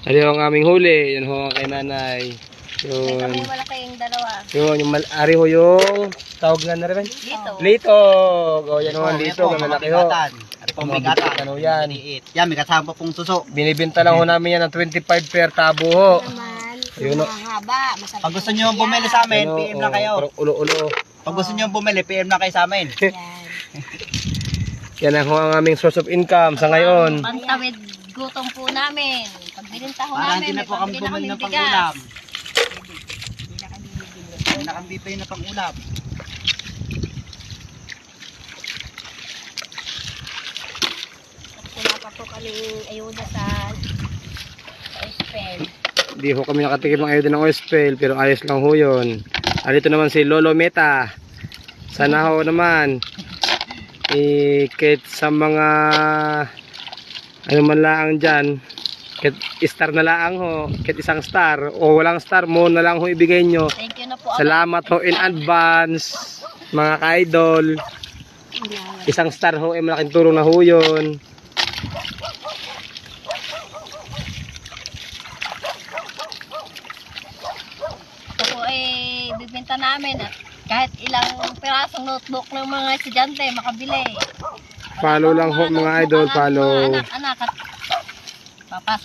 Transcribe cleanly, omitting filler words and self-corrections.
Ari ho ang aming huli. Yan ho ang kay nanay. May kami Yun. malaking dalawa. Yun, yung ari ho yung tawag nga na rin. Dito. Litog. O, yan ho ang litog. Ang malaki ho. Ano pong bigatan? Ano yan? Yan, may kasama pong suso. Binibinta lang ho namin yan ng 25 per tabo ho. Naman. Ayun, oh. Mahaba. Masarap. Pag gusto nyo bumili sa amin, Ano, PM na kayo. parang ulo-ulo. Pag gusto nyo bumili, PM na kayo sa amin. Yan. Yan ang ho ang aming source of income sa ngayon. Pantawid gutom po namin. Pag bininta ho Para namin, hindi na po kami pambili bumili kami ng bigas. pang-ulam. Hindi na kami bibili. Hindi na kami bibili na pang-ulam. Wala pa po kaming ayuda sa spell. Hindi ho kami nakatikim ng ayun ng oil pero ayos lang ho yun. Dito naman si Lolo Meta. Sana ho naman kahit sa mga ano man lang dyan, kahit star na lang ho, kahit isang star o walang star mo na lang ho ibigay nyo. Thank you na po. Salamat ho in advance mga ka-idol. Isang star ho ay malaking tulong na ho yun. Ito po ay bibenta namin at kahit ilang pirasong notebook ng mga estudyante makabili. Follow lang ho mga idol, follow. Anak at papas